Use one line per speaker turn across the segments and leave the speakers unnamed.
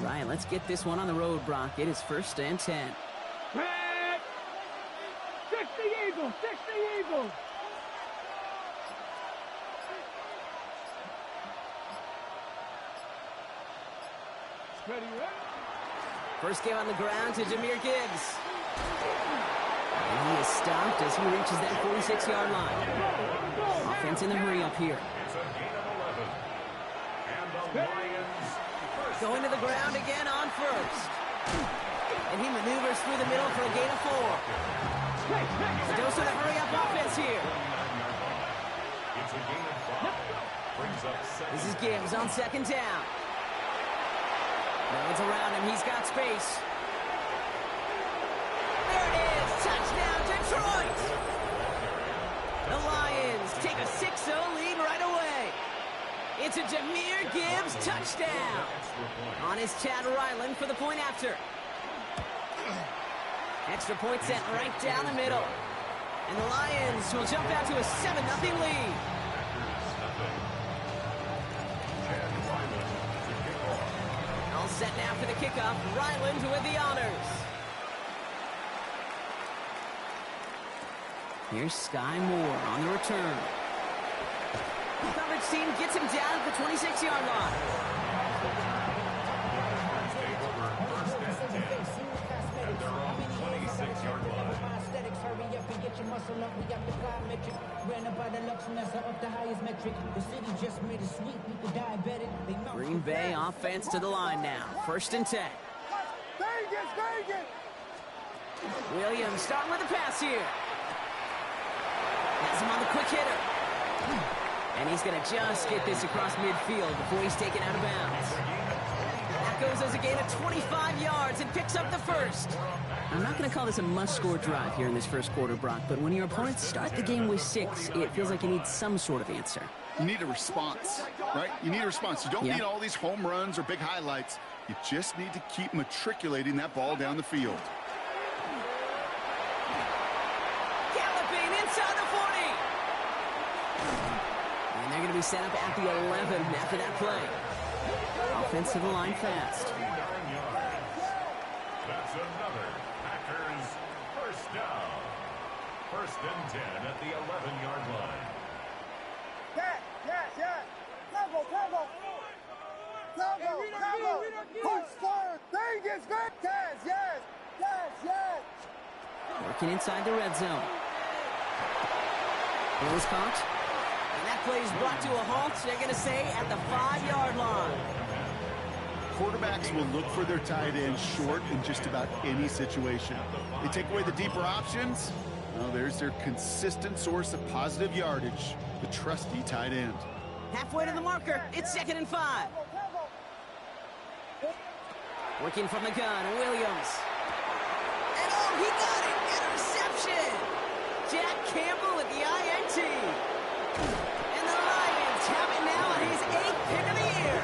right, let's get this one on the road, Brock. It is 1st and 10.
Red! 60 Eagles! 60 Eagles! Ready, ready?
First game on the ground to Jahmyr Gibbs. And he is stopped as he reaches that 46-yard line. Offense in the hurry up here.
It's a gain of 11. And the Lions first.
Going to the ground again on first. And he maneuvers through the middle for a gain of 4. Dose of the hurry-up offense here.
It's a gain of 5. Brings up second.
This is Gibbs on 2nd down. No one's around him. He's got space. There it is. Touchdown, Detroit. The Lions take a 6-0 lead right away. It's a Jahmyr Gibbs touchdown. On is Chad Ryland for the point after. Extra point sent right down the middle. And the Lions will jump out to a 7-0 lead. All set now for the kickoff. Ryland with the honors. Here's Sky Moore on the return. Coverage team gets him down at the 26-yard line. Green Bay offense to the line now. 1st and 10. Williams starting with the pass here. Has him on the quick hitter. And he's going to just get this across midfield before he's taken out of bounds. That goes as a gain of 25 yards and picks up the first. I'm not going to call this a must-score drive here in this first quarter, Brock, but when your opponents start the game with 6, it feels like you need some sort of answer.
You need a response, right? You need a response. You don't need all these home runs or big highlights. You just need to keep matriculating that ball down the field.
Galloping inside the 40. And they're going to be set up at the 11 after that play. Offensive line fast.
That's another Packers first down. 1st and 10 at the 11-yard line.
Working inside the red zone. It was caught. And that play is brought to a halt, they're going to say, at the 5-yard line.
Quarterbacks will look for their tight end short in just about any situation. They take away the deeper options. Well, there's their consistent source of positive yardage, the trusty tight end.
Halfway to the marker, it's 2nd and 5. Working from the gun, Williams. And oh, he got it! Interception! Jack Campbell with the INT. And the Lions have it now on his 8th pick of the year.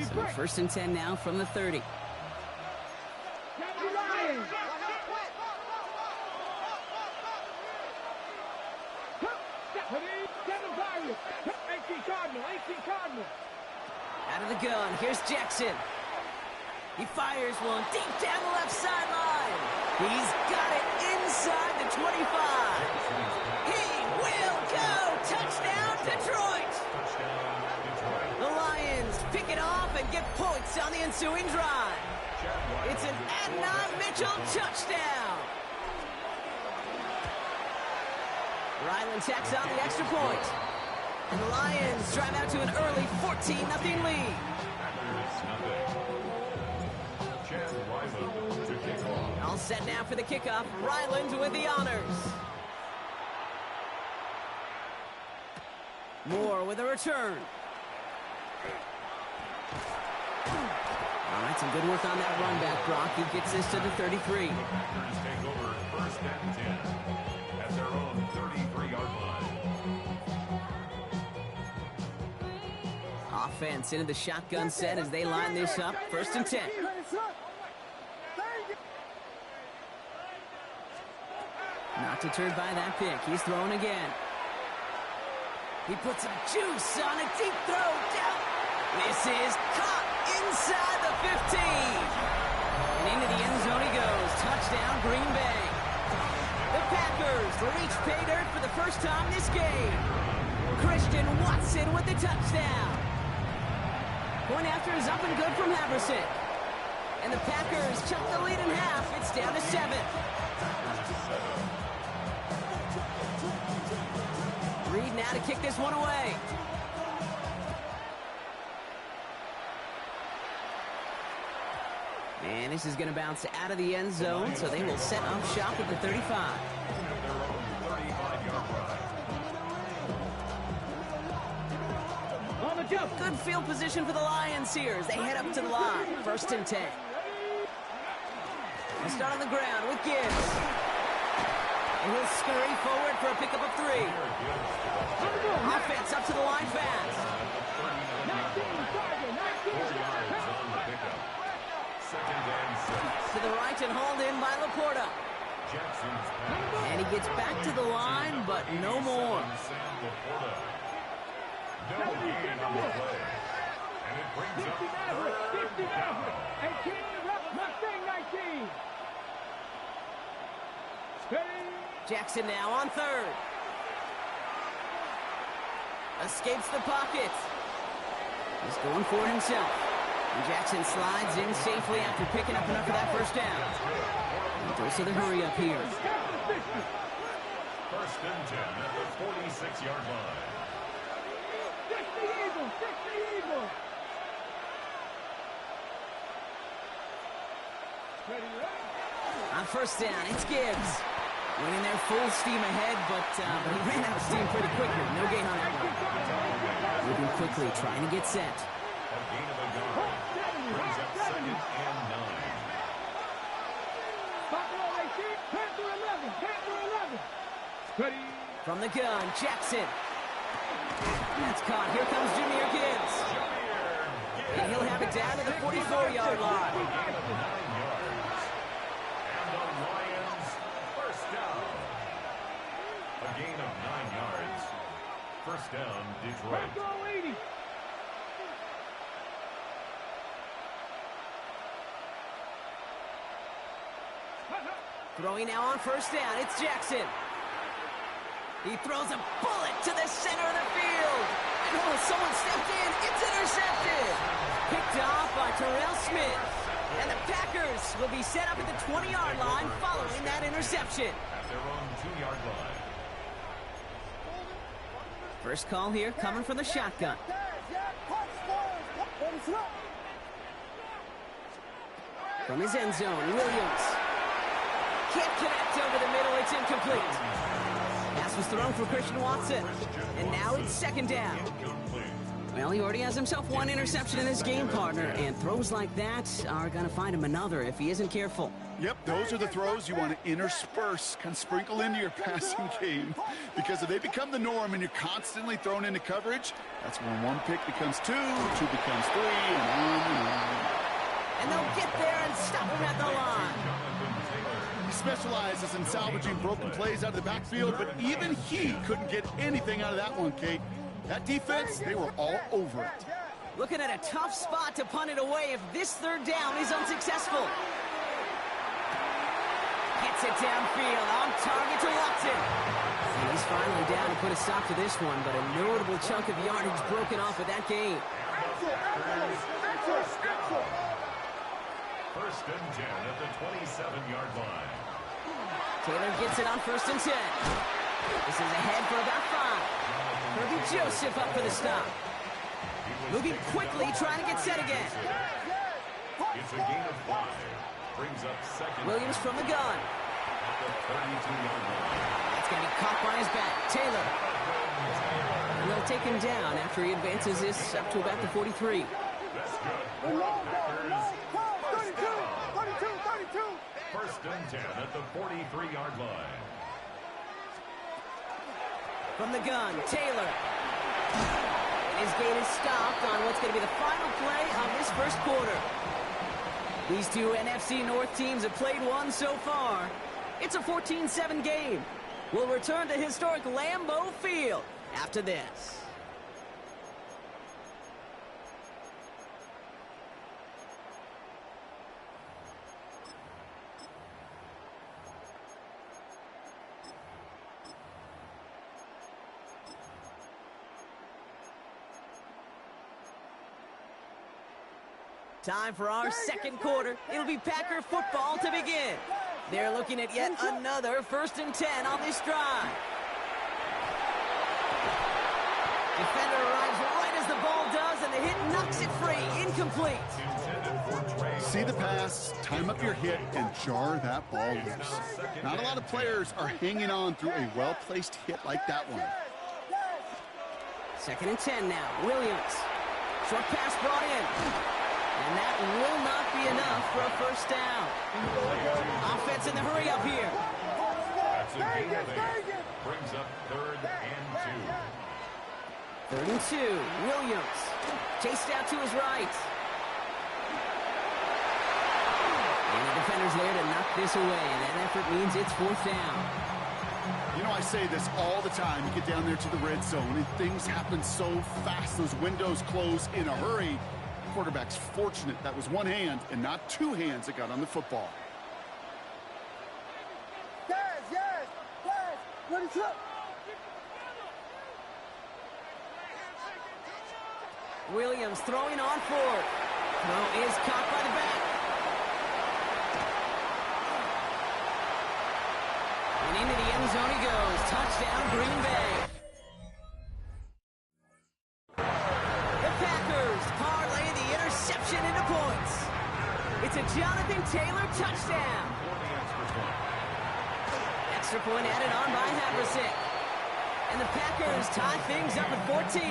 So 1st and 10 now from the 30. Out of the gun, here's Jackson. He fires one deep down the left sideline. He's got it inside the 25. He will go! Touchdown, Detroit! The Lions pick it off and get points on the ensuing drive. It's an Adnan Mitchell touchdown. Ryland tacks on the extra point. And the Lions drive out to an early 14-0 lead. All set now for the kickoff. Ryland with the honors. Moore with a return. All right, some good work on that run back, Brock. He gets this to the 33.
Packers take over 1st and 10 at their own 33-yard line.
Offense into the shotgun set as they line this up. 1st and 10. Not deterred by that pick. He's throwing again. He puts some juice on a deep throw down. This is caught inside the 15. And into the end zone he goes. Touchdown, Green Bay. The Packers reach pay dirt for the first time this game. Christian Watson with the touchdown. Point after is up and good from Haverson. And the Packers chuck the lead in half. It's down to 7. Reed now to kick this one away. And this is going to bounce out of the end zone, so they will set up shop at the 35.
On the jump.
Good field position for the Lions here as they head up to the line. 1st and 10. They start on the ground with Gibbs. And he'll scurry forward for a pickup of 3. Offense up to the line fast.
2nd and 6.
To the right and hauled in by Laporta.
Jackson's pass.
And he gets back to the line, but no more.
No gain on the play. And it brings up 3rd down.
18, Mustang 19. Steady.
Jackson now on 3rd. Escapes the pocket. He's going for it himself. And Jackson slides in safely after picking up enough for that 1st down. He goes to the hurry up here.
1st and 10 at the 46-yard line.
60 Eagles, 60 Eagles. Ready, ready.
On 1st down, it's Gibbs. Winning there full steam ahead, but he ran out of steam pretty quickly. No gain on that one. Moving quickly, trying to get set.
A gain of a yard. Brings up 2nd and 9.
Buffalo 18, Panther 11, Panther 11. Ready.
From the gun, Jackson. That's caught. Here comes Jahmyr Gibbs. And he'll have it down to the 44-yard line.
A gain of 9 yards. And the Lions 1st down. A gain of 9 yards. 1st down, Detroit.
Buffalo 80.
Throwing now on 1st down, it's Jackson. He throws a bullet to the center of the field. And oh, someone stepped in. It's intercepted. Picked off by Terrell Smith. And the Packers will be set up at the 20-yard line following that interception.
At their own 2-yard line.
First call here coming from the shotgun. From his end zone, Williams. Can't connect over the middle. It's incomplete. Pass was thrown for Christian Watson. And now it's 2nd down. Well, he already has himself one interception in this game, partner. And throws like that are going to find him another if he isn't careful.
Yep, those are the throws you want to intersperse, kind of sprinkle into your passing game. Because if they become the norm and you're constantly thrown into coverage, that's when 1 pick becomes 2, 2 becomes 3, and on and on.
And they'll get there and stop him at the line.
He specializes in salvaging broken plays out of the backfield, but even he couldn't get anything out of that one, Kate. That defense, they were all over it.
Looking at a tough spot to punt it away if this 3rd down is unsuccessful. Gets it downfield, on target to Watson. And he's finally down to put a stop to this one, but a notable chunk of yardage broken off with that game.
1st and 10 at the 27-yard line.
Taylor gets it on 1st and 10. This is ahead for about 5. Herbie Joseph up for the stop. Moving quickly, trying to get set again.
It's a gain of 5. Brings up 2nd.
Williams from the gun.
At the 32-yard line.
That's going to be caught by his back. Taylor. And they'll take him down after he advances this up to about the 43.
That's good. Packers First and 10 at the 43-yard line.
From the gun, Taylor. His gain is stopped on what's going to be the final play of this first quarter. These two NFC North teams have played one so far. It's a 14-7 game. We'll return to historic Bnbo Field after this. Time for our second quarter. It'll be Packer football to begin. They're looking at yet another 1st and 10 on this drive. Defender arrives right as the ball does, and the hit knocks it free. Incomplete.
See the pass, time up your hit, and jar that ball loose. Not a lot of players are hanging on through a well-placed hit like that one.
2nd and 10 now. Williams. Short pass brought in. And that will not be enough for a first down. Offense in the hurry up here.
That's a gain of 8. Brings up 3rd and 2.
3rd and 2. Williams. Chased out to his right. And the defender's there to knock this away. And that effort means it's 4th down.
You know, I say this all the time. You get down there to the red zone, and things happen so fast. Those windows close in a hurry. Quarterback's fortunate that was one hand and not two hands that got on the football.
Yes. Ready, up.
Williams throwing on 4th. Throw is caught by the back. And into the end zone he goes. Touchdown, Green Bay. The Packers parlay the interception into points. It's a Jonathan Taylor touchdown. Extra point added on by Haversick. And the Packers tie things up at 14.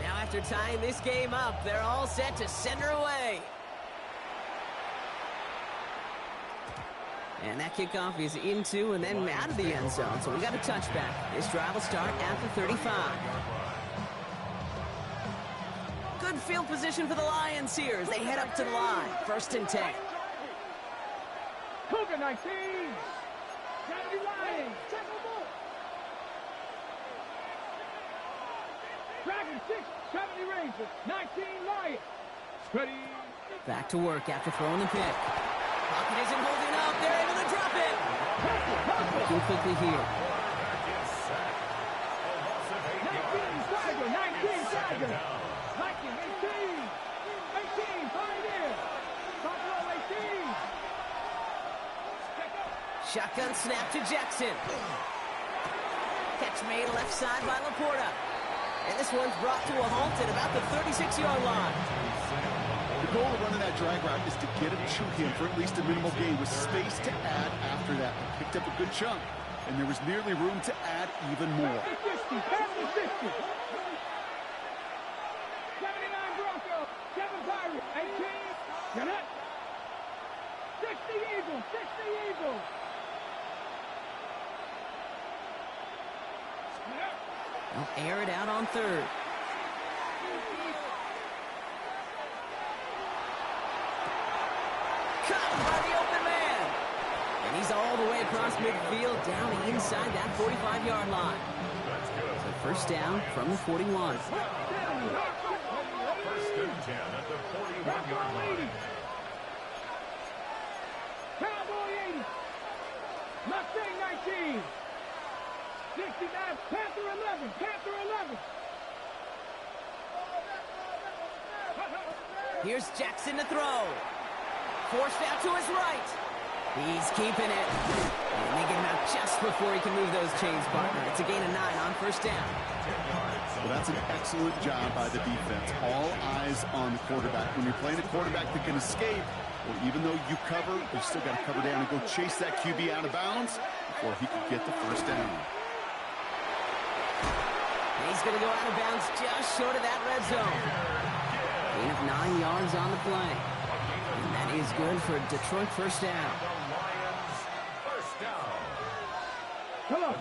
Now after tying this game up, they're all set to send her away. And that kickoff is into and then out of the end zone. So we got a touchback. This drive will start at the 35. Good field position for the Lions here as they head up to the line. 1st and 10.
Cougar 19. 70 Lions. Check them up. Dragon 6. 70 Rangers. 19 Lions. Ready.
Back to work after throwing the pick. Pocket isn't holding up. They're able to drop it. Looking quickly here.
19 Tiger. 19 Tiger. 19, 18. 18, Pioneer. Top row, 18.
Shotgun snap to Jackson. Catch made left side by Laporta. And this one's brought to a halt at about the 36-yard line.
The goal of running that drag route is to get him to him for at least a minimal gain with space to add after that. He picked up a good chunk, and there was nearly room to add even more.
50, 50. 79 Broncos, 7 Pirates, 18, Gannett. 60 Eagles, 60 Eagles.
They'll air it out on 3rd. Cut by the open man. And he's all the way across midfield down inside that 45-yard line. So 1st down from the 41.
1st and 10 at the 41-yard line.
Cowboy 80. Mustang 19. 69, Panther 11, Panther 11.
Here's Jackson to throw. Forced out to his right. He's keeping it. And they get him out just before he can move those chains, partner. It's a gain of 9 on first down.
Well, that's an excellent job by the defense. All eyes on the quarterback. When you're playing a quarterback that can escape, well, even though you cover, you still got to cover down and go chase that QB out of bounds before he could get the first down.
He's going to go out of bounds just short of that red zone. Gain of 9 yards on the play. And that is good for Detroit first down.
Come on.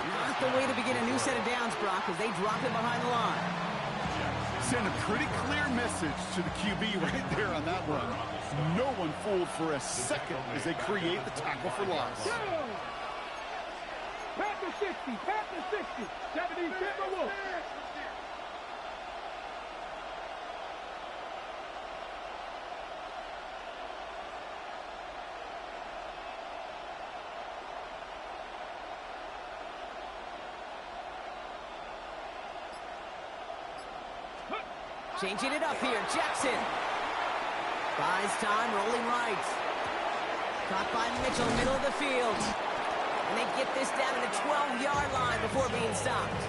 Not the way to begin a new set of downs, Brock, as they drop it behind the line.
Send a pretty clear message to the QB right there on that run. No one fooled for a second as they create the tackle for loss.
Panther 60, Panther 60, 70, Bnbo.
Changing it up here, Jackson. Buys time, rolling right. Caught by Mitchell, middle of the field. And they get this down to the 12-yard line before being stopped.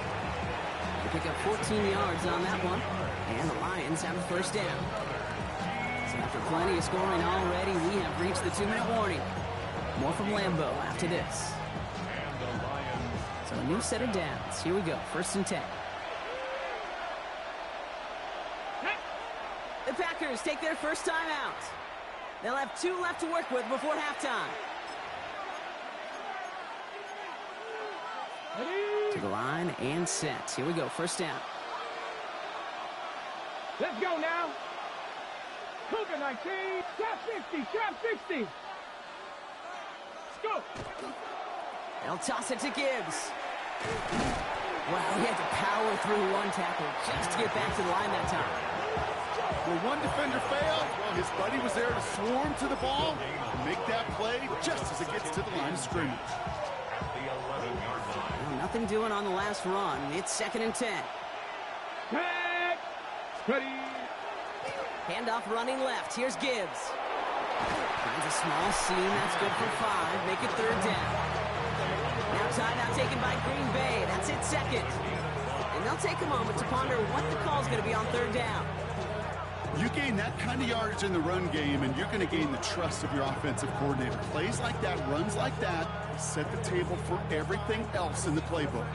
They pick up 14 yards on that one. And the Lions have a first down. So after plenty of scoring already, we have reached the 2-minute warning. More from Bnbo after this. So a new set of downs. Here we go, 1st and 10. The Packers take their first time out. They'll have 2 left to work with before halftime. To the line and set. Here we go, first down.
Let's go now. Cougar 19, trap 60, trap 60. Let's go.
They'll toss it to Gibbs. Wow, he had to power through one tackle just to get back to the line that time.
Well, one defender failed. Well, his buddy was there to swarm to the ball and make that play just as it gets to the line of scrimmage.
Well, nothing doing on the last run. It's 2nd and 10.
Tag. Ready.
Handoff running left. Here's Gibbs. Finds a small seam. That's good for 5. Make it 3rd down. Now timeout taken by Green Bay. That's it, 2nd. And they'll take a moment to ponder what the call's going to be on 3rd down.
You gain that kind of yardage in the run game, and you're going to gain the trust of your offensive coordinator. Plays like that, runs like that, set the table for everything else in the playbook.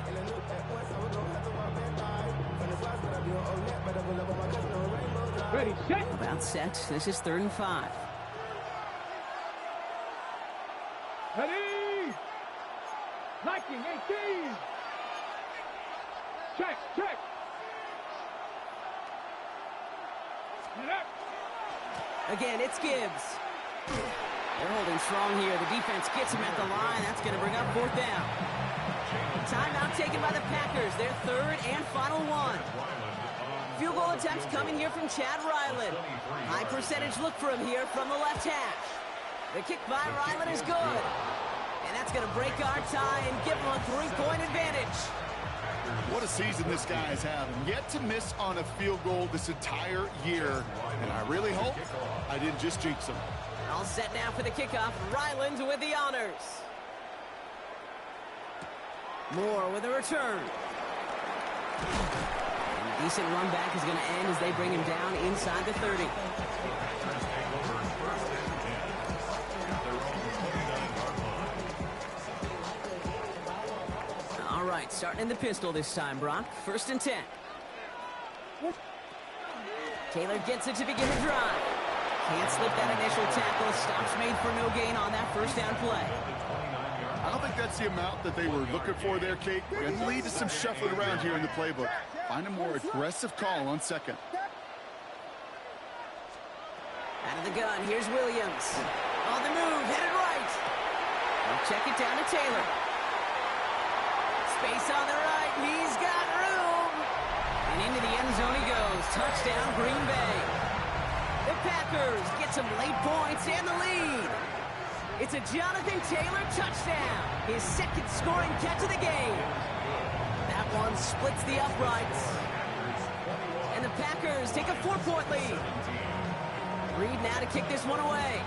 Ready, set.
About set. This is 3rd and 5.
Ready. Liking 18. Check, check.
Again, it's Gibbs. They're holding strong here. The defense gets him at the line. That's going to bring up 4th down. Timeout taken by the Packers. Their 3rd and final one. Field goal attempts coming here from Chad Ryland. High percentage look for him here from the left hash. The kick by Ryland is good. And that's going to break our tie and give him a 3-point advantage.
What a season this guy is having. Yet to miss on a field goal this entire year. And I really hope I didn't just jinx him.
All set now for the kickoff. Ryland with the honors. Moore with a return. And a decent run back is going to end as they bring him down inside the 30. All right, starting in the pistol this time, Brock. 1st and 10. Taylor gets it to begin the drive. Can't slip that initial tackle. Stops made for no gain on that first down play.
I don't think that's the amount that they were looking for there, Kate. Going to lead to some shuffling around here in the playbook. Find a more aggressive call on 2nd.
Out of the gun, here's Williams. On the move, headed right. They'll check it down to Taylor. Space on the right, he's got room. And into the end zone he goes. Touchdown, Green Bay. The Packers get some late points and the lead. It's a Jonathan Taylor touchdown. His 2nd scoring catch of the game. That one splits the uprights. And the Packers take a 4-point lead. Reed now to kick this one away.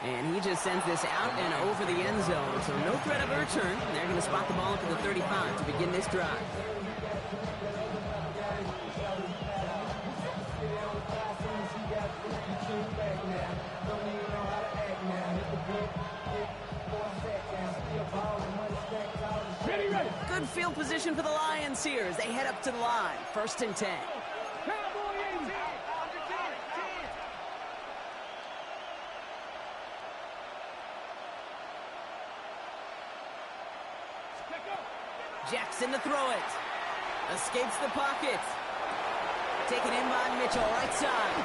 And he just sends this out and over the end zone. So no threat of a return. They're going to spot the ball at the 35 to begin this drive. Good field position for the Lions here as they head up to the line. 1st and 10. Jackson to throw it. Escapes the pocket. Taken in by Mitchell, right side.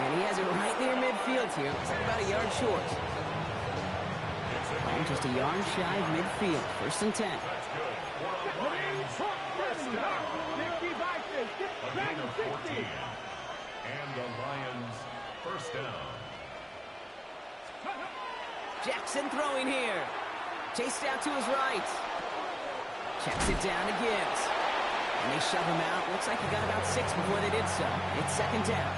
And he has it right near midfield here. Looks like about a yard short. And just a yard shy of midfield. 1st and 10.
A gain of 14. And the Lions, 1st down.
Jackson throwing here. Chased out to his right. Checks it down to Gibbs. And they shove him out. Looks like he got about 6 before they did so. It's 2nd down.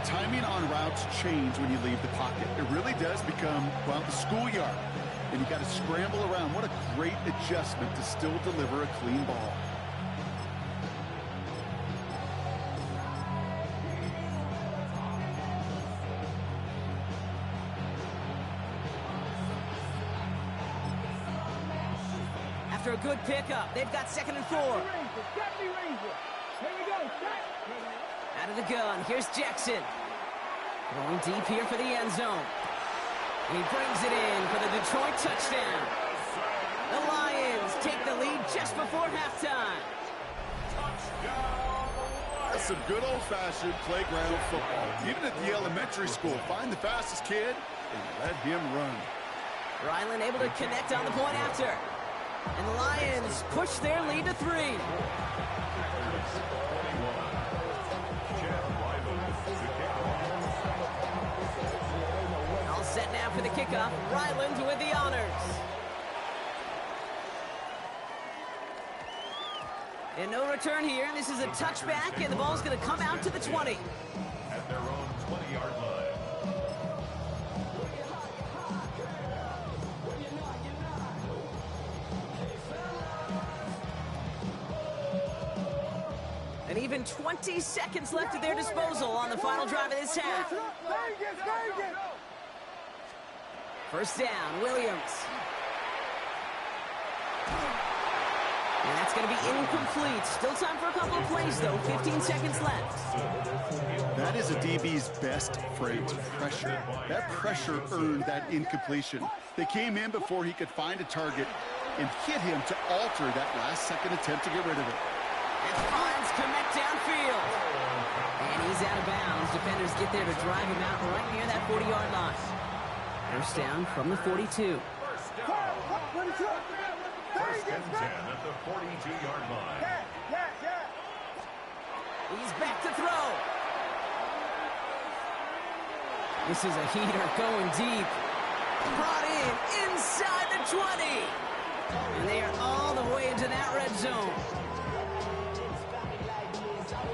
Timing on routes change when you leave the pocket. It really does become, well, the schoolyard. And you got to scramble around. What a great adjustment to still deliver a clean ball.
After a good pickup, they've got 2nd and 4. Out of the gun, here's Jackson. Going deep here for the end zone. And he brings it in for the Detroit touchdown. The Lions take the lead just before halftime.
That's some good old-fashioned playground football. Even at the elementary school, find the fastest kid and let him run.
Ryland able to connect on the point after. And the Lions push their lead to 3. All set now for the kickoff. Ryland with the honors. And no return here. This is a touchback, and the ball's going to come out to the 20.
At their own 20-yard line.
And even 20 seconds left at their disposal on the final drive of this half. 1st down, Williams. And that's going to be incomplete. Still time for a couple of plays, though. 15 seconds left.
That is a DB's best friend, pressure. That pressure earned that incompletion. They came in before he could find a target and hit him to alter that last-second attempt to get rid of it.
And finds Komet downfield. And he's out of bounds. Defenders get there to drive him out right near that 40-yard line. 1st down from the 42.
1st and 10 at the 42-yard line.
He's back to throw. This is a heater going deep. Brought in inside the 20. And they are all the way into that red zone.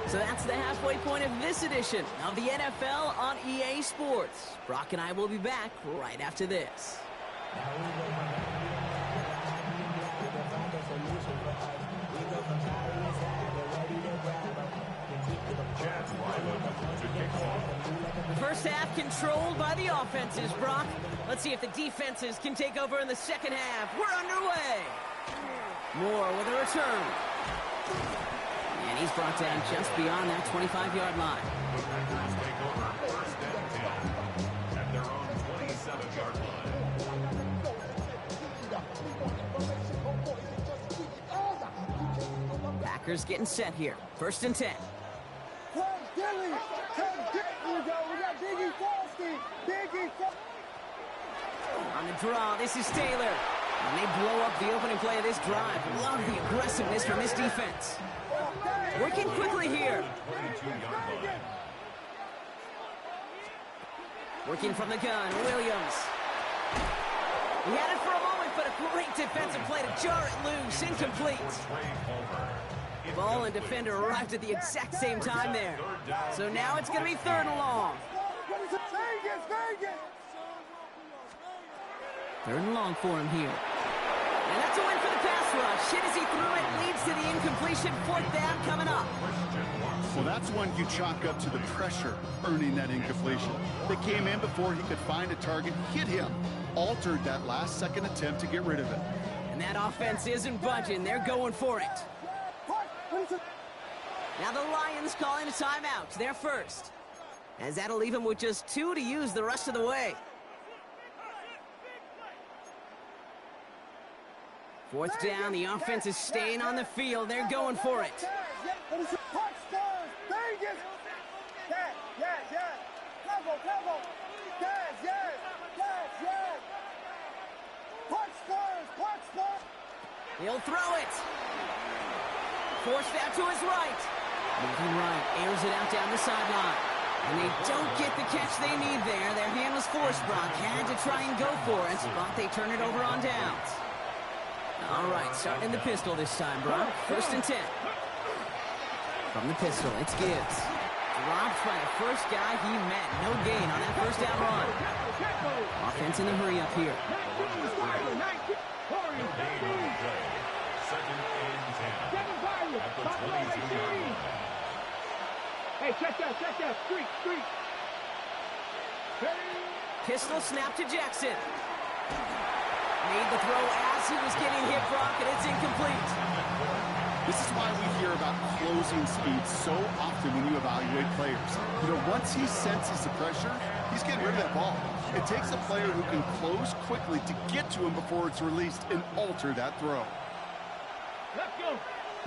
So that's the halfway point of this edition of the NFL on EA Sports. Brock and I will be back right after this. First half controlled by the offenses, Brock. Let's see if the defenses can take over in the 2nd half. We're underway. Moore with a return. And he's brought down just beyond that 25-yard line.
The Packers take over 1st and 10 at their own 27-yard line.
Packers getting set here. 1st and 10. On the draw, this is Taylor. And they blow up the opening play of this drive. Love the aggressiveness from this defense. Working quickly here. Working from the gun, Williams. He had it for a moment, but a great defensive play to jar it loose. Incomplete. Ball and defender arrived at the exact same time there. So now it's going to be 3rd and long. Third and long for him here. And that's a win for the pass rush. Hit as he threw it, leads to the incompletion. Fourth down coming up.
Well, that's one you chalk up to the pressure earning that incompletion. They came in before he could find a target, hit him, altered that last-second attempt to get rid of it.
And that offense isn't budging. They're going for it. Now the Lions calling a timeout. They're first. As that'll leave them with just 2 to use the rest of the way. Fourth down, the offense is staying on the field. They're going for it. He'll throw it. Forced out to his right. Moving right, airs it out down the sideline. And they don't get the catch they need there. Their hand was forced, Brock. Had to try and go for it, but they turn it over on downs. All right, starting in the pistol this time, Brock. First and 10. From the pistol, it's Gibbs. Dropped by the first guy he met. No gain on that first down run. Offense in the hurry up here.
Second and 10. At the 22-yard line.
Hey, check that. Streak.
Pistol snap to Jackson. Made the throw as he was getting hit, Brock, and it's incomplete.
This is why we hear about closing speed so often when you evaluate players. You know, once he senses the pressure, he's getting rid of that ball. It takes a player who can close quickly to get to him before it's released and alter that throw.
Let's go.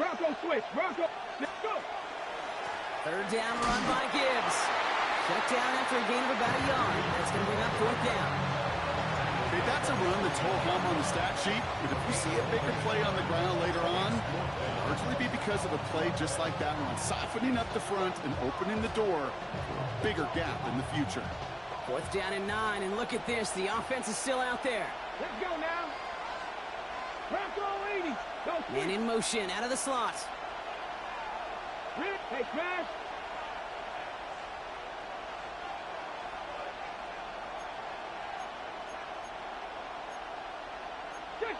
Bronco switch. Let's go.
Third down run by Gibbs. Shut down after a gain of about a yard. That's going to bring up fourth down.
Hey, that's a run that's whole home on the stat sheet, but if you see a bigger play on the ground later on, it'll largely be because of a play just like that one, softening up the front and opening the door for a bigger gap in the future.
Fourth down and 9, and look at this. The offense is still out there.
Let's go now. Bronco 80.
Man in motion, out of the slot.
Hey, Crash.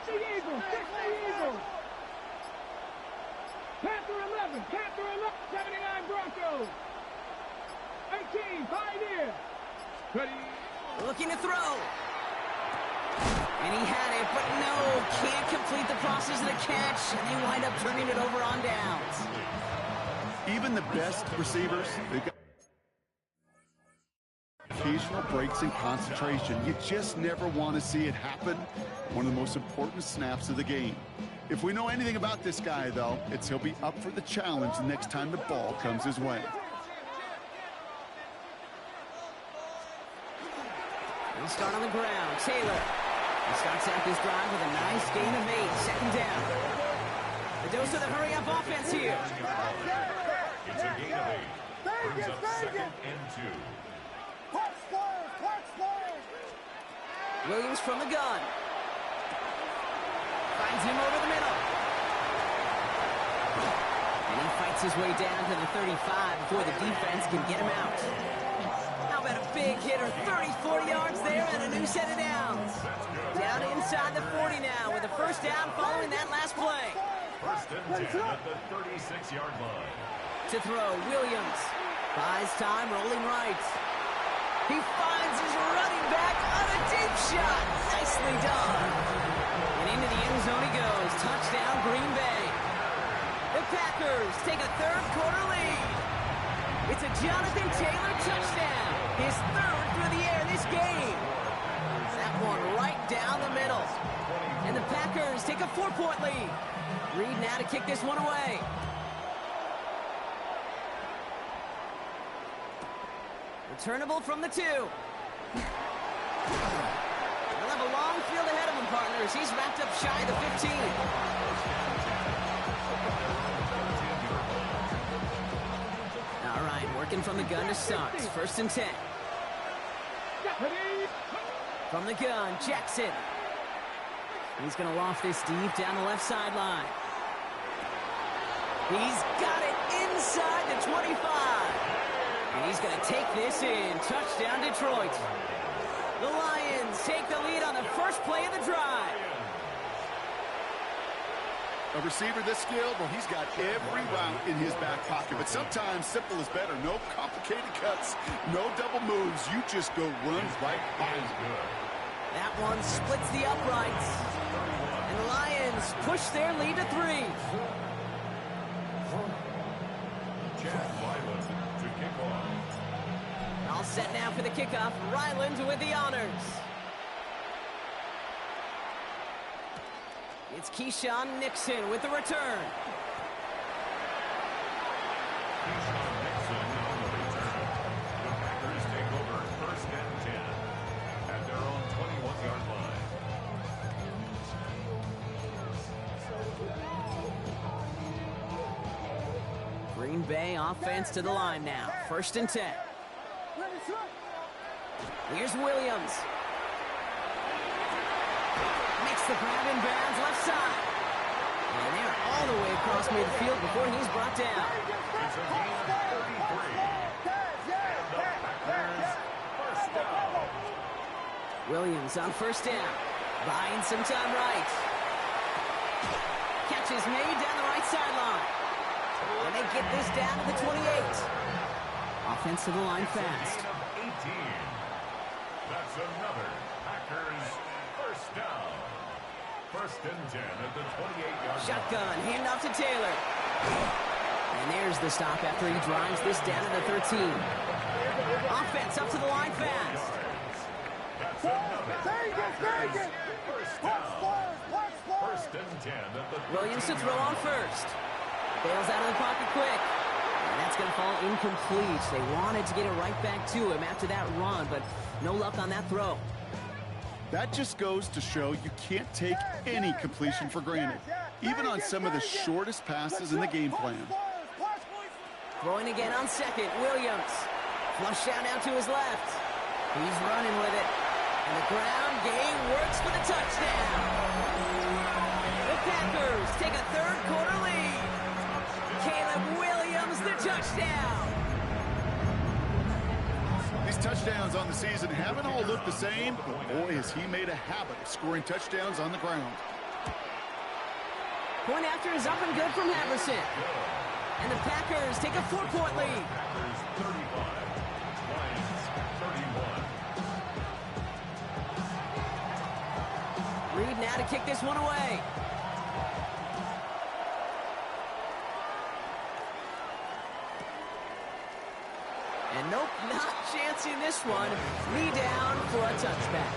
The Eagles. Panther 11, 79 Broncos. 18, Pioneer. Ready.
Looking to throw. And he had it, but no, can't complete the process of the catch, and they wind up turning it over on downs.
Even the best receivers, they've got occasional breaks in concentration. You just never want to see it happen. One of the most important snaps of the game. If we know anything about this guy, though, it's he'll be up for the challenge the next time the ball comes his way.
He'll start on the ground. Taylor. He starts out this drive with a nice gain of 8. Second down. The dose of the hurry-up offense here.
It's a gain of 8. Brings up second and 2.
Williams from the gun. Finds him over the middle. And he fights his way down to the 35 before the defense can get him out. How about a big hitter? 34 yards there and a new set of downs. Down inside the 40 now with a first down following that last play.
First and 10 at the 36-yard line.
To throw, Williams. Buys time, rolling right. He finds his running back on a deep shot. Nicely done. And into the end zone he goes. Touchdown, Green Bay. The Packers take a third-quarter lead. It's a Jonathan Taylor touchdown. His third through the air this game. That one right down the middle. And the Packers take a 4-point lead. Reed now to kick this one away. Returnable from the 2. He'll have a long field ahead of him, partners. He's wrapped up shy of the 15. All right, working from the gun to start. First and 10. From the gun, Jackson. He's going to loft this deep down the left sideline. He's got it inside the 25. And he's going to take this in. Touchdown, Detroit. The Lions take the lead on the first play of the drive.
A receiver this skilled, well, he's got every route in his back pocket. But sometimes simple is better. No complicated cuts, no double moves. You just go run right by him.
That one splits the uprights. And the Lions push their lead to 3.
To kick off.
All set now for the kickoff. Ryland with the honors. It's Keyshawn Nixon with the return.
Keyshawn Nixon on the return. The Packers take over 1st and 10 at their own 21-yard line.
Green Bay offense to the line now. 1st and 10. Here's Williams. Makes the grab in bounds left side. And they're all the way across midfield before he's brought down.
It's a gain of 33. And the Packers, 1st down.
Williams on 1st down. Buying some time right. Catch is made down the right sideline. And they get this down to the 28. Offense to the line fast.
Gain of 18. That's another Packers 1st down. 1st and 10 at the 28-yard line.
Shotgun, handoff to Taylor. And there's the stop after he drives this down to the 13. Offense up to the line fast.
That's another Packers 1st down. 1st and 10 at the 13-yard line.
Williams to throw on 1st. Bails out of the pocket quick. And that's going to fall incomplete. They wanted to get it right back to him after that run, but no luck on that throw.
That just goes to show you can't take any completion for granted, even on some of the shortest passes in the game plan.
Throwing again on 2nd, Williams. Flush out now to his left. He's running with it. And the ground game works for the touchdown. The Packers take a 3rd quarter lead. Caleb Williams, the touchdown.
These touchdowns on the season haven't all looked the same, but boy, has he made a habit of scoring touchdowns on the ground.
Point after is up and good from Haverson. And the Packers take a 4-point lead.
Packers 35, Lions 31.
Reed now to kick this one away. And nope, not chancing this one. Lee down for a touchback.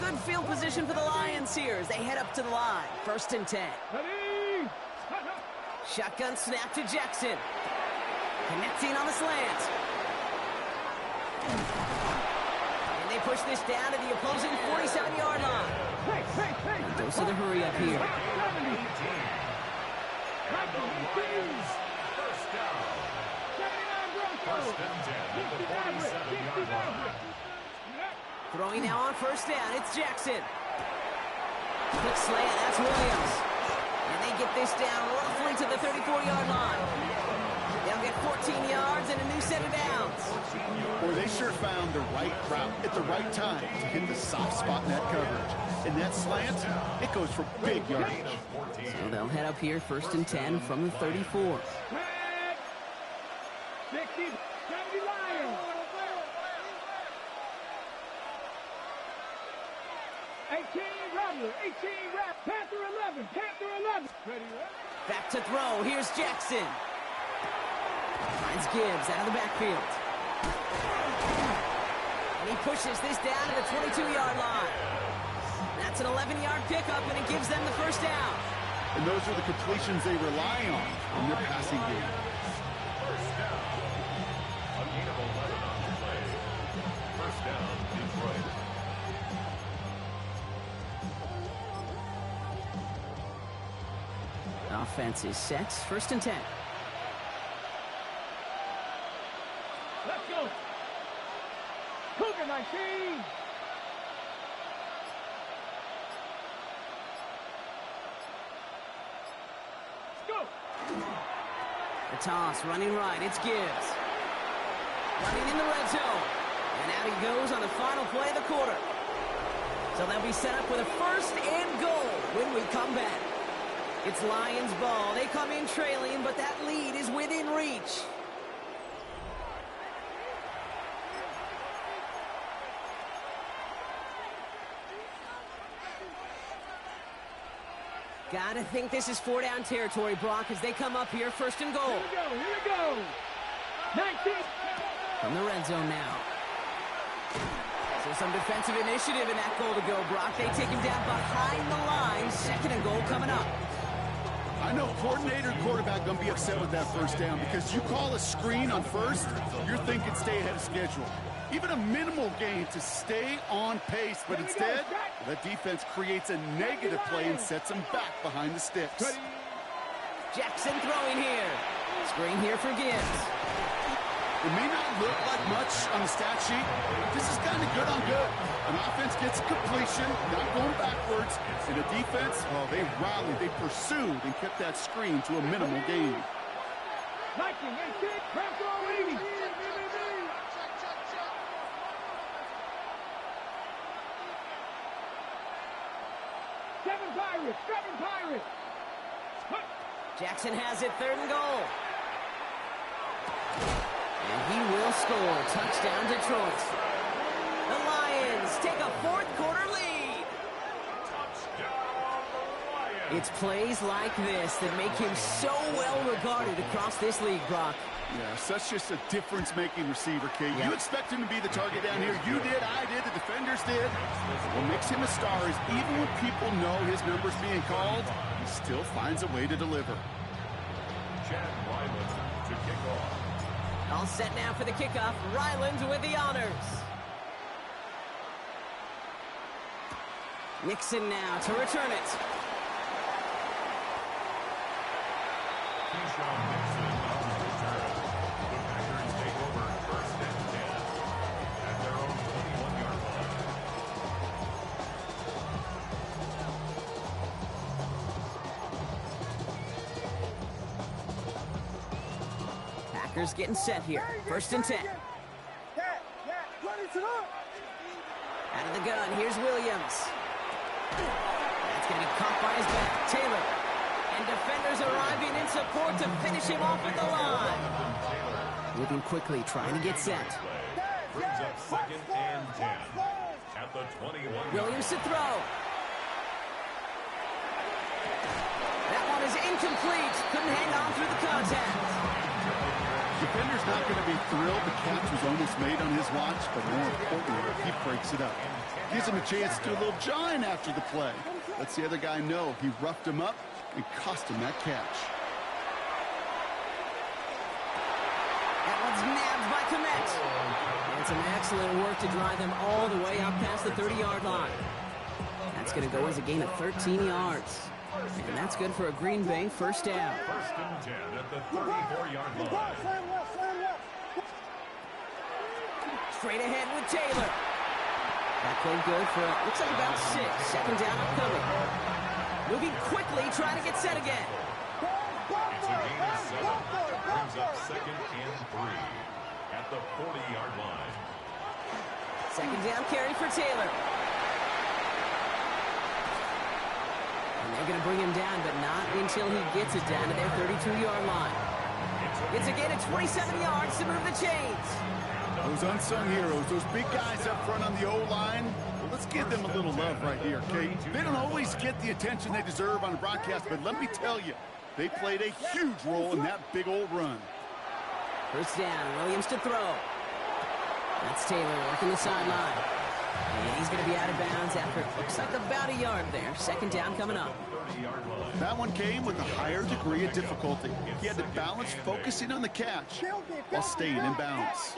Good field position for the Lions here as they head up to the line. 1st and 10.
Ready?
Shotgun snap to Jackson. Connecting on the slant. And they push this down to the opposing 47-yard line. Dose of the hurry up here.
And the Lions 1st down. 1st and 10 at the 47-yard line.
Throwing now on 1st down, it's Jackson. Quick slant, that's Williams. And they get this down roughly to the 34-yard line. They'll get 14 yards and a new set of downs.
Boy, they sure found the right route at the right time to hit the soft spot in that coverage. And that slant, it goes for big yardage.
So they'll head up here 1st and 10 from the 34.
60, 70 Lions. 18 Rattler, 18 Rattler, Panther 11, Panther 11. Ready,
Back to throw, here's Jackson. Finds Gibbs out of the backfield. And he pushes this down to the 22-yard line. That's an 11-yard pickup, and it gives them the 1st down.
And those are the completions they rely on in their passing game.
1st down. A gain of 11 on the play. 1st down, Detroit.
Offense is set. 1st and 10.
let's go. Cougar 19.
The toss, running right, it's Gibbs. Running in the red zone. And out he goes on the final play of the quarter. So they'll be set up with a 1st and goal when we come back. It's Lions ball. They come in trailing, but that lead is within reach. Gotta think this is 4-down territory, Brock, as they come up here, 1st and goal.
Here we go. 19.
From the red zone now. So some defensive initiative in that goal to go, Brock. They take him down behind the line. 2nd and goal coming up.
I know coordinator and quarterback going to be upset with that 1st down because you call a screen on 1st, you're thinking stay ahead of schedule. Even a minimal gain to stay on pace, but instead, that defense creates a negative play and sets them back behind the sticks.
Jackson throwing here. Screen here for Gibbs.
It may not look like much on the stat sheet, but this is kind of good on good. An offense gets completion, not going backwards, and a defense, well, they rallied, they pursued, and kept that screen to a minimal gain.
19, 18, crack throw 80. Seven Pirates.
Jackson has it, 3rd and goal. And he will score. Touchdown, Detroit. The Lions take a 4th quarter lead. It's plays like this that make him so well regarded across this league, Brock.
Yeah, such just a difference-making receiver, Kate. You expect him to be the target down here. You did, I did, the defenders did. What makes him a star is even when people know his number's being called, he still finds a way to deliver.
Chad Ryland to kick off.
All set now for the kickoff. Ryland with the honors. Nixon now to return it.
Keyshawn Nixon on the return. The Packers take over 1st and 10 at their own 21-yard line.
Packers getting set here. 1st and 10. Out of the gun, here's Williams. That's going to be caught by his back. Taylor. And defenders arriving in support to finish him off at the line. Moving quickly, trying to get set.
Brings up 2nd and 10 at the 21.
Williams to throw. That one is incomplete. Couldn't hang on through the contact.
Defender's not going to be thrilled the catch was almost made on his watch, but more importantly, he breaks it up. Gives him a chance to do a little jawing after the play. Lets the other guy know he roughed him up and cost him that catch.
That one's nabbed by Komet. And some excellent work to drive them all the way up past the 30-yard line. That's going to go as a gain of 13 yards. And that's good for a Green Bay 1st down.
1st and 10 at the 34-yard line.
Straight ahead with Taylor. That played good for, looks like about 6. 2nd down upcoming. Moving quickly, trying to get set again.
It's a gain of 7. Brings up 2nd and 3 at the 40-yard line.
2nd down carry for Taylor. And they're going to bring him down, but not until he gets it down to their 32-yard line. It's a gain of 27 yards to move the chains.
Those unsung heroes, those big guys up front on the O-line, well, let's give them a little love right here, Kate. They don't always get the attention they deserve on a broadcast, but let me tell you, they played a huge role in that big old run.
1st down, Williams to throw. That's Taylor working the sideline. And he's going to be out of bounds after, looks like about a yard there. 2nd down coming up.
That one came with a higher degree of difficulty. He had to balance focusing on the catch while staying in bounds.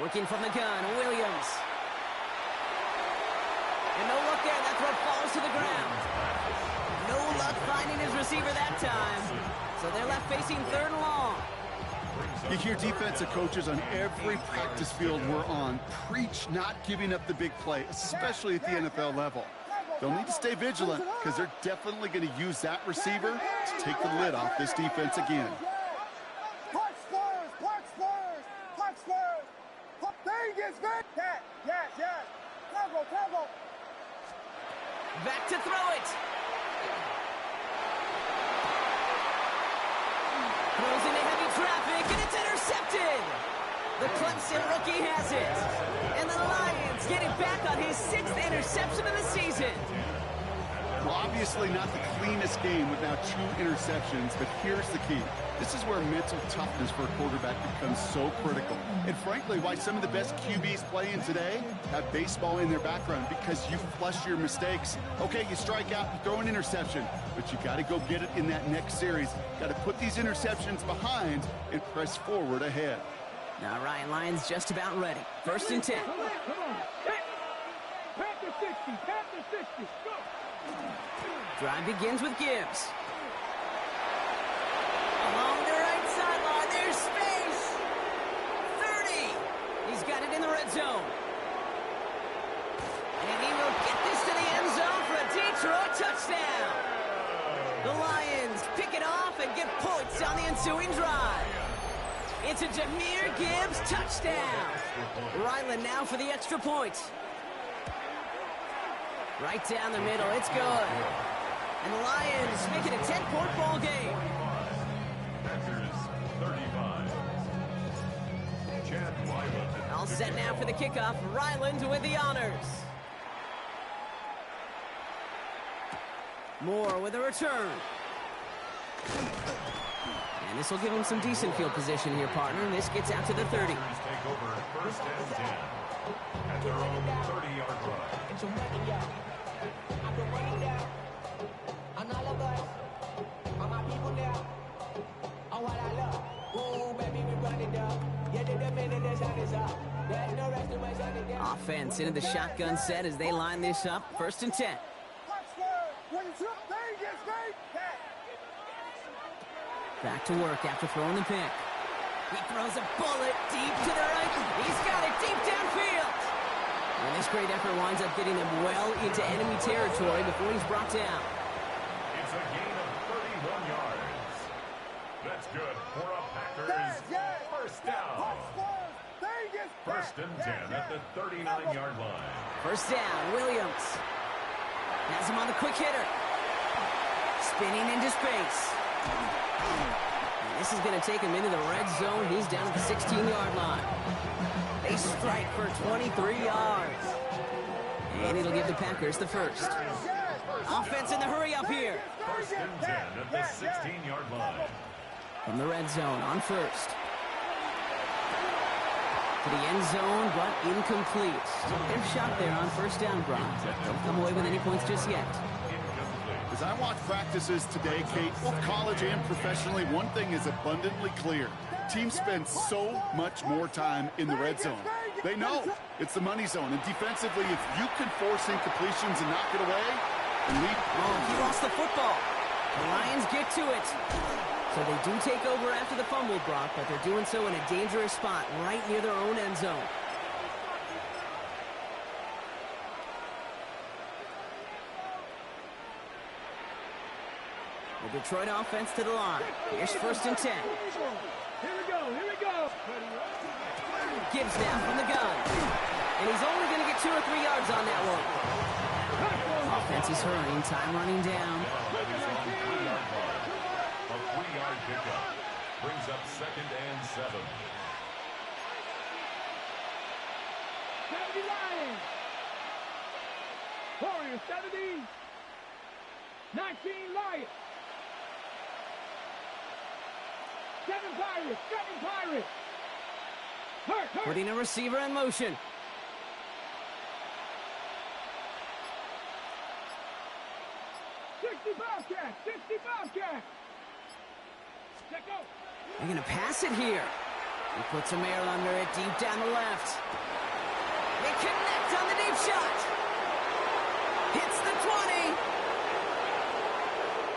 Working from the gun, Williams. And no look there, that throw falls to the ground. No luck finding his receiver that time. So they're left facing 3rd and long.
You hear defensive coaches on every practice field we're on preach not giving up the big play, especially at the NFL level. They'll need to stay vigilant because they're definitely going to use that receiver to take the lid off this defense again.
Back to throw it. Throws into heavy traffic, and it's intercepted. The Clemson rookie has it. And the Lions get it back on his 6th interception of the season.
Well, obviously not the cleanest game with now 2 interceptions, but here's the key. This is where mental toughness for a quarterback becomes so critical. And frankly, why some of the best QBs playing today have baseball in their background, because you flush your mistakes. Okay, you strike out and throw an interception, but you got to go get it in that next series. Got to put these interceptions behind and press forward ahead.
Now Ryan Lyons just about ready. 1st and 10.
Come on. Panther 60, Panther 60, go.
Drive begins with Gibbs. Along the right sideline, there's space. 30. He's got it in the red zone. And he will get this to the end zone for a Detroit touchdown. The Lions pick it off and get points on the ensuing drive. It's a Jahmyr Gibbs touchdown. Ryland now for the extra point. Right down the middle, it's good. And the Lions make it a 10-point ball game.
Packers 35. Chad Ryland.
All set now for the kickoff. Ryland with the honors. Moore with a return. And this will give him some decent field position here, partner. And this gets out to the 30.
Take over 1st and 10 at their own 30-yard line.
Offense into the shotgun set as they line this up. 1st and 10. Back to work after throwing the pick. He throws a bullet deep to the right. He's got it deep downfield. And this great effort winds up getting him well into enemy territory before he's brought down.
It's a gain of 31 yards. That's good for a Packers 1st down. 1st and 10 at the 39-yard line.
1st down, Williams. Has him on the quick hitter. Spinning into space. And this is going to take him into the red zone. He's down at the 16-yard line. They strike for 23 yards. And it'll give the Packers the 1st. Offense in the hurry up here.
1st and 10 at the 16-yard line.
From the red zone on 1st. To the end zone, but incomplete. Their shot there on 1st down, Brock. Don't come away with any points just yet.
As I watch practices today, Kate, both college and professionally, one thing is abundantly clear. Teams spend so much more time in the red zone. They know it's the money zone, and defensively, if you can force incompletions and knock it away, and lead.
Oh, he lost the football. The Lions get to it. So they do take over after the fumble, Brock, but they're doing so in a dangerous spot right near their own end zone. The Detroit offense to the line. Here's 1st and 10.
Here we go.
Gibbs now from the gun. And he's only going to get 2 or 3 yards on that one. Offense is hurrying, time running down.
A 3-yard pickup brings up 2nd and 7.
70 Lions. Warriors 70. 19 Lions. 7 Pirates. Hurt.
Putting a receiver in motion.
Bobcat. Check out.
They're going to pass it here. He puts a mail under it deep down the left. They connect on the deep shot. Hits the 20.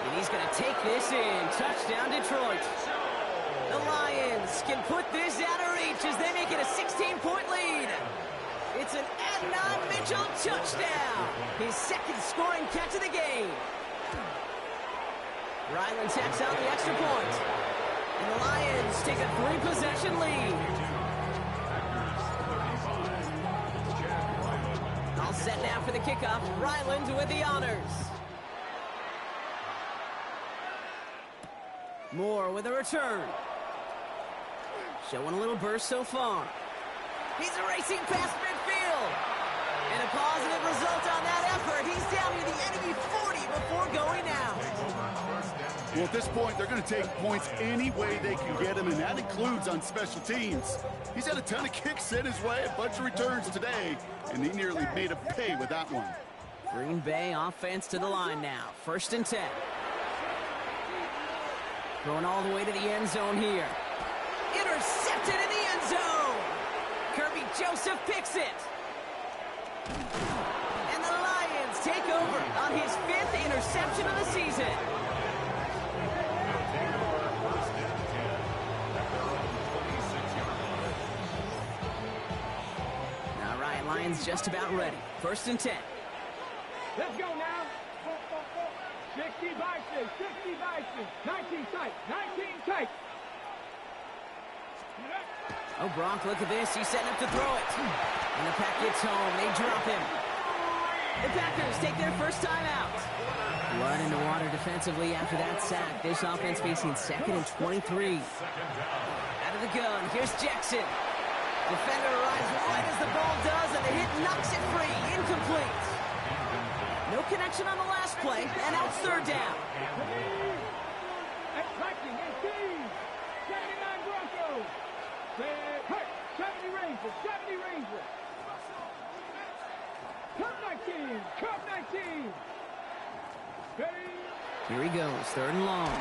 And he's going to take this in. Touchdown, Detroit. The Lions can put this out of reach as they make it a 16-point lead. It's an Adnan Mitchell touchdown. His second scoring catch of the game. Ryland tacks out the extra point. And the Lions take a 3-possession lead. All set now for the kickoff. Ryland with the honors. Moore with a return. Showing a little burst so far. He's racing past midfield. And a positive result on that effort. He's down near the enemy 40 before going out.
Well, at this point, they're going to take points any way they can get him, and that includes on special teams. He's had a ton of kicks sent his way, a bunch of returns today, and he nearly made a pay with that one.
Green Bay offense to the line now. 1st and 10. Going all the way to the end zone here. Intercepted in the end zone. Kirby Joseph picks it. And the Lions take over on his 5th interception of the season. All right, Lions just about ready. 1st and 10.
Let's go now. 60 Bison, 60 Bison. 19 tight, 19 tight.
Oh, Gronk, look at this. He's setting up to throw it. And the pack gets home. They drop him. The Packers take their first time out. Blood in the water defensively after that sack. This offense facing 2nd and 23. Out of the gun. Here's Jackson. Defender arrives right as the ball does, and the hit knocks it free. Incomplete. No connection on the last play, and now it's 3rd down.
Attacking 18. 79 Broncos. 70 Rangers, 70 Rangers. Cup 19, Cup 19.
Here he goes, 3rd and long.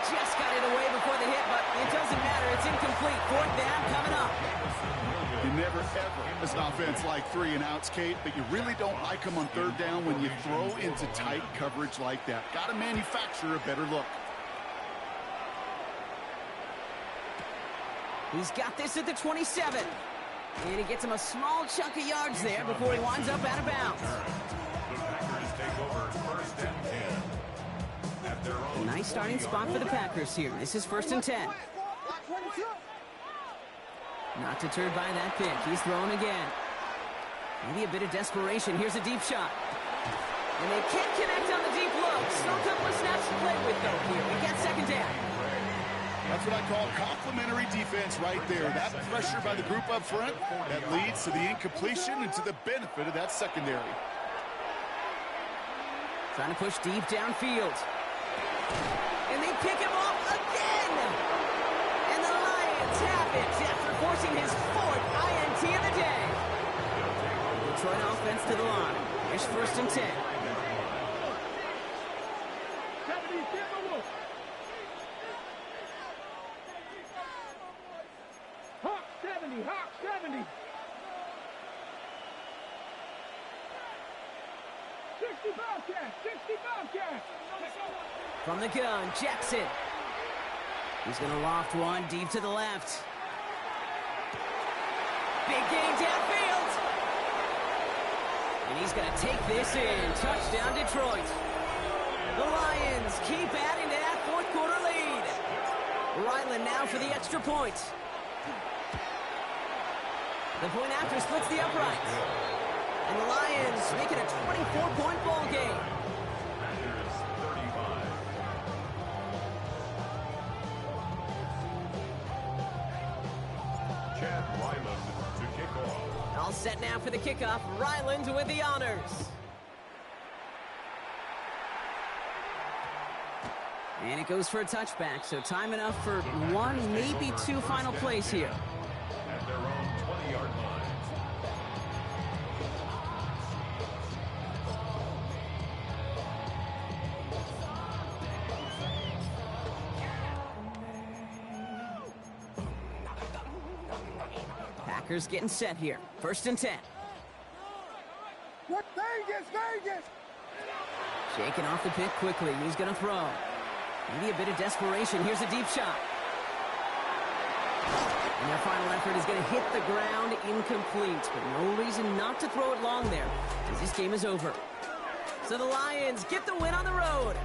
Just got it away before the hit, but it doesn't matter. It's incomplete. 4th down coming up.
You never, ever, as an offense, like 3 and outs, Kate, but you really don't like them on 3rd down when you throw into tight coverage like that. Got to manufacture a better look.
He's got this at the 27. And he gets him a small chunk of yards there before he winds up out of bounds.
The Packers take over 1st and 10. At their own
A nice starting spot for the Packers here. This is 1st and 10. Not deterred by that pick. He's throwing again. Maybe a bit of desperation. Here's a deep shot. And they can't connect on the deep look. Still a couple of snaps to play with, though, here. We got 2nd down.
That's what I call complimentary defense right there. That pressure by the group up front, that leads to the incompletion and to the benefit of that secondary.
Trying to push deep downfield. And they pick him off again. And the Lions have it after forcing his 4th INT of the day. Detroit offense to the line. Here's 1st and 10.
70 Timberwolves. Hawk 70, Hawk 70. 60 Bobcats, 60 Bobcats.
From the gun, Jackson. He's going to loft one deep to the left. Big gain downfield. And he's going to take this in. Touchdown, Detroit. The Lions keep adding to that 4th quarter lead. Ryland now for the extra point. The point after splits the uprights. And the Lions make it a 24-point ball game.
Packers 35. Chad Ryland to kick off.
All set now for the kickoff. Ryland with the honors. And it goes for a touchback, so time enough for 1, maybe 2 final plays here.
At their own 20-yard line.
Packers getting set here. 1st and 10.
What Vegas, Vegas?
Shaking off the pick quickly. He's going to throw. Maybe a bit of desperation. Here's a deep shot. And their final effort is going to hit the ground incomplete. But no reason not to throw it long there, as this game is over. So the Lions get the win on the road.